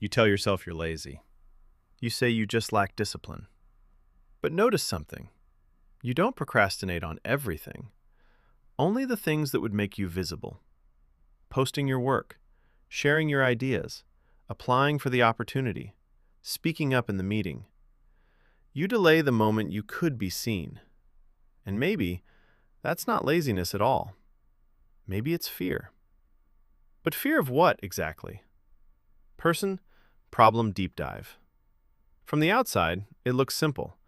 You tell yourself you're lazy. You say you just lack discipline. But notice something. You don't procrastinate on everything. Only the things that would make you visible. Posting your work, sharing your ideas, applying for the opportunity, speaking up in the meeting. You delay the moment you could be seen. And maybe that's not laziness at all. Maybe it's fear. But fear of what exactly? Person, problem deep dive. From the outside, it looks simple.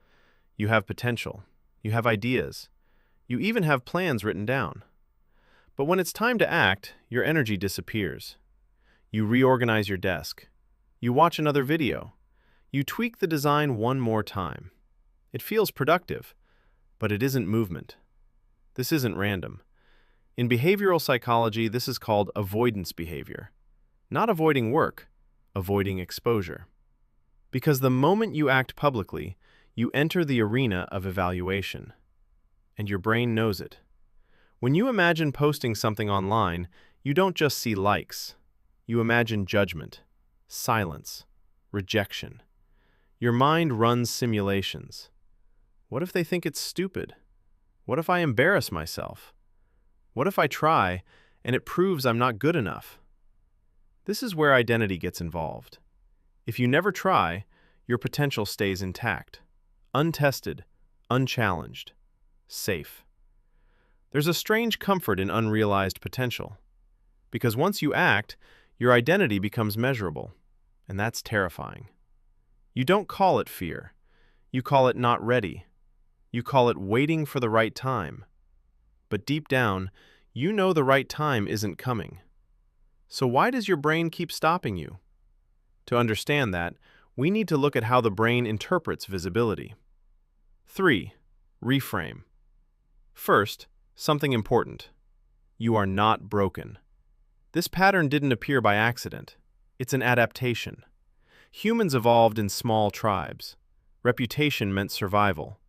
You have potential. You have ideas. You even have plans written down. But when it's time to act, your energy disappears. You reorganize your desk. You watch another video. You tweak the design one more time. It feels productive, but it isn't movement. This isn't random. In behavioral psychology, this is called avoidance behavior. Not avoiding work, avoiding exposure. Because the moment you act publicly, you enter the arena of evaluation. And your brain knows it. When you imagine posting something online, you don't just see likes. You imagine judgment, silence, rejection. Your mind runs simulations. What if they think it's stupid? What if I embarrass myself? What if I try and it proves I'm not good enough? This is where identity gets involved. If you never try, your potential stays intact, untested, unchallenged, safe. There's a strange comfort in unrealized potential, because once you act, your identity becomes measurable, and that's terrifying. You don't call it fear. You call it not ready. You call it waiting for the right time. But deep down, you know the right time isn't coming. So why does your brain keep stopping you? To understand that, we need to look at how the brain interprets visibility. 3. Reframe. First, something important. You are not broken. This pattern didn't appear by accident. It's an adaptation. Humans evolved in small tribes. Reputation meant survival.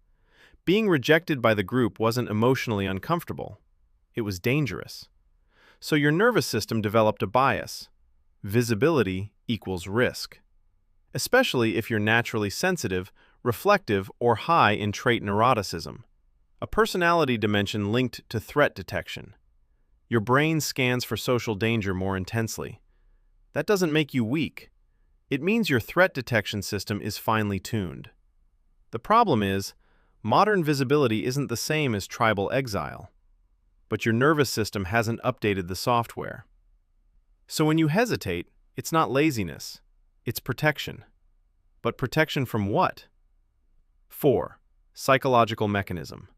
Being rejected by the group wasn't emotionally uncomfortable. It was dangerous. So your nervous system developed a bias. Visibility equals risk. Especially if you're naturally sensitive, reflective, or high in trait neuroticism, a personality dimension linked to threat detection. Your brain scans for social danger more intensely. That doesn't make you weak. It means your threat detection system is finely tuned. The problem is, modern visibility isn't the same as tribal exile, but your nervous system hasn't updated the software. So when you hesitate, it's not laziness, it's protection. But protection from what? 4. Psychological mechanism.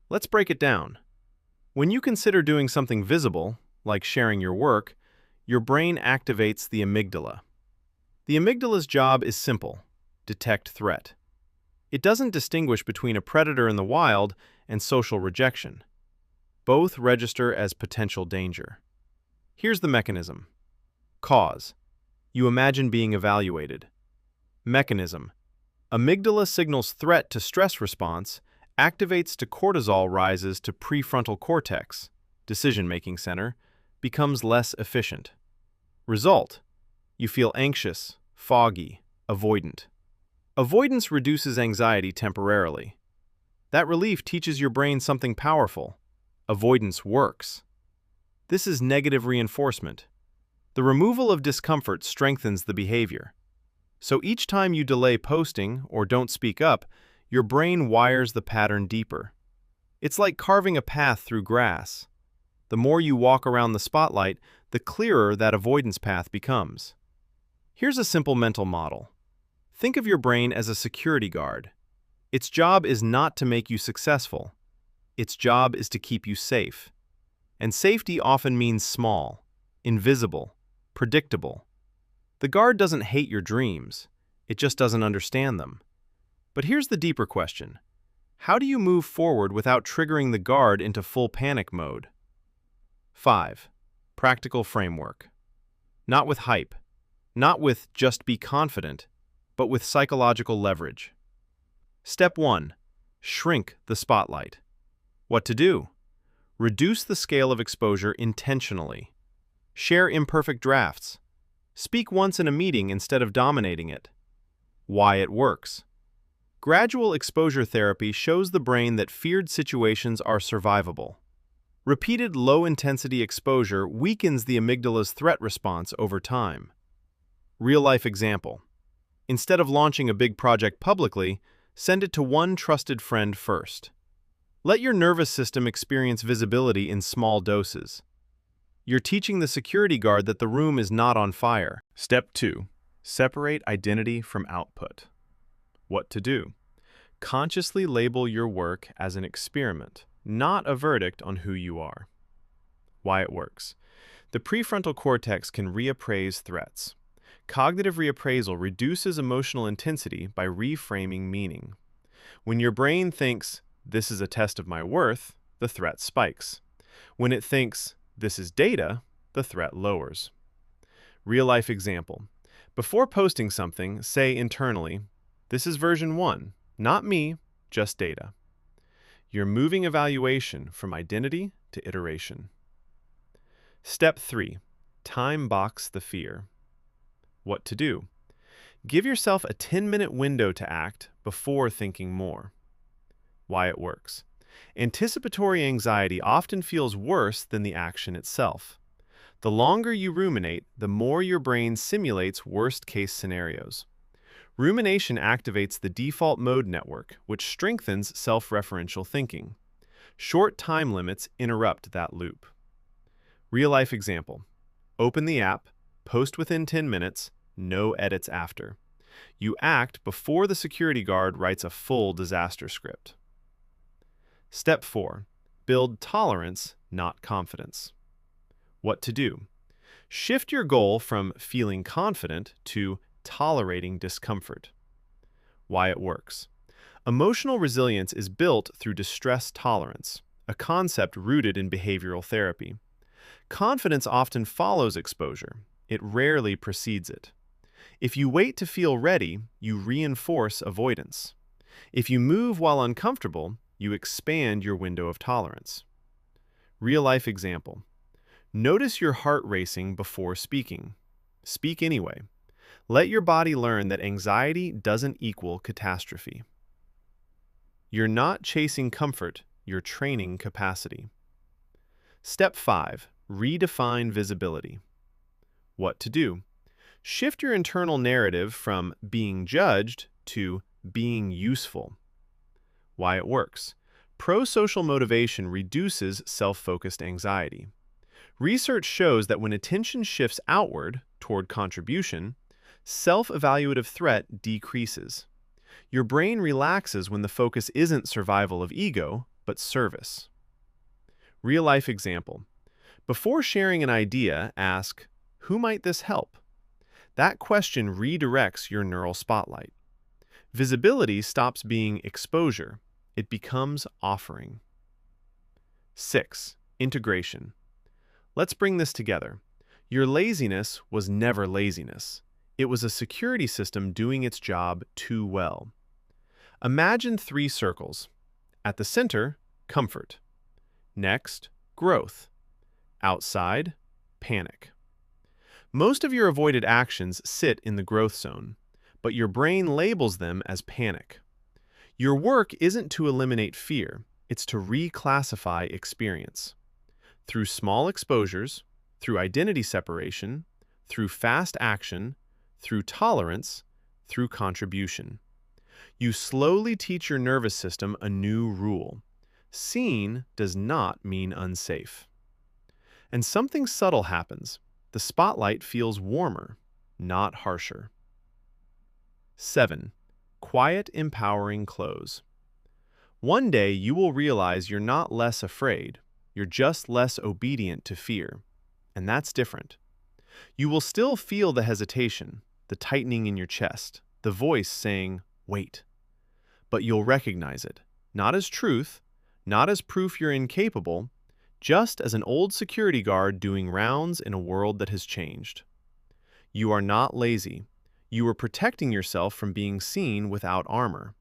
Let's break it down. When you consider doing something visible, like sharing your work, your brain activates the amygdala. The amygdala's job is simple: detect threat. It doesn't distinguish between a predator in the wild and social rejection. Both register as potential danger. Here's the mechanism. Cause. You imagine being evaluated. Mechanism. Amygdala signals threat to stress response, activates to cortisol rises to prefrontal cortex, decision-making center, becomes less efficient. Result. You feel anxious, foggy, avoidant. Avoidance reduces anxiety temporarily. That relief teaches your brain something powerful. Avoidance works. This is negative reinforcement. The removal of discomfort strengthens the behavior. So each time you delay posting or don't speak up, your brain wires the pattern deeper. It's like carving a path through grass. The more you walk around the spotlight, the clearer that avoidance path becomes. Here's a simple mental model. Think of your brain as a security guard. Its job is not to make you successful. Its job is to keep you safe. And safety often means small, invisible, predictable. The guard doesn't hate your dreams. It just doesn't understand them. But here's the deeper question. How do you move forward without triggering the guard into full panic mode? 5. Practical framework. Not with hype. Not with just be confident, but with psychological leverage. Step 1. Shrink the spotlight. What to do? Reduce the scale of exposure intentionally. Share imperfect drafts. Speak once in a meeting instead of dominating it. Why it works. Gradual exposure therapy shows the brain that feared situations are survivable. Repeated low-intensity exposure weakens the amygdala's threat response over time. Real-life example. Instead of launching a big project publicly, send it to one trusted friend first. Let your nervous system experience visibility in small doses. You're teaching the security guard that the room is not on fire. Step 2. Separate identity from output. What to do? Consciously label your work as an experiment, not a verdict on who you are. Why it works. The prefrontal cortex can reappraise threats. Cognitive reappraisal reduces emotional intensity by reframing meaning. When your brain thinks, "This is a test of my worth," the threat spikes. When it thinks, "This is data," the threat lowers. Real-life example. Before posting something, say internally, "This is version 1, not me, just data." You're moving evaluation from identity to iteration. Step 3. Time box the fear. What to do? Give yourself a 10-minute window to act before thinking more. Why it works. Anticipatory anxiety often feels worse than the action itself. The longer you ruminate, the more your brain simulates worst-case scenarios. Rumination activates the default mode network, which strengthens self-referential thinking. Short time limits interrupt that loop. Real-life example. Open the app, post within 10 minutes, no edits after. You act before the security guard writes a full disaster script. Step 4. Build tolerance, not confidence. What to do? Shift your goal from feeling confident to tolerating discomfort. Why it works. Emotional resilience is built through distress tolerance, a concept rooted in behavioral therapy. Confidence often follows exposure. It rarely precedes it. If you wait to feel ready, you reinforce avoidance. If you move while uncomfortable, you expand your window of tolerance. Real-life example. Notice your heart racing before speaking. Speak anyway. Let your body learn that anxiety doesn't equal catastrophe. You're not chasing comfort, you're training capacity. Step 5. Redefine visibility. What to do? Shift your internal narrative from being judged to being useful. Why it works. Pro-social motivation reduces self-focused anxiety. Research shows that when attention shifts outward toward contribution, self-evaluative threat decreases. Your brain relaxes when the focus isn't survival of ego, but service. Real-life example. Before sharing an idea, ask, "Who might this help?" That question redirects your neural spotlight. Visibility stops being exposure. It becomes offering. 6. Integration. Let's bring this together. Your laziness was never laziness. It was a security system doing its job too well. Imagine 3 circles. At the center, comfort. Next, growth. Outside, panic. Most of your avoided actions sit in the growth zone, but your brain labels them as panic. Your work isn't to eliminate fear, it's to reclassify experience. Through small exposures, through identity separation, through fast action, through tolerance, through contribution. You slowly teach your nervous system a new rule. Seen does not mean unsafe. And something subtle happens. The spotlight feels warmer, not harsher. 7. Quiet, empowering close. One day you will realize you're not less afraid, you're just less obedient to fear. And that's different. You will still feel the hesitation, the tightening in your chest, the voice saying, "Wait." But you'll recognize it, not as truth, not as proof you're incapable, just as an old security guard doing rounds in a world that has changed. You are not lazy. You are protecting yourself from being seen without armor.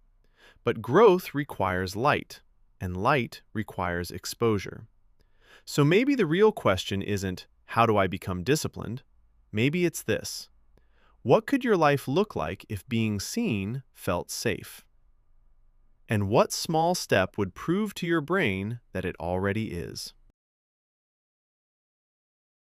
But growth requires light, and light requires exposure. So maybe the real question isn't, how do I become disciplined? Maybe it's this. What could your life look like if being seen felt safe? And what small step would prove to your brain that it already is?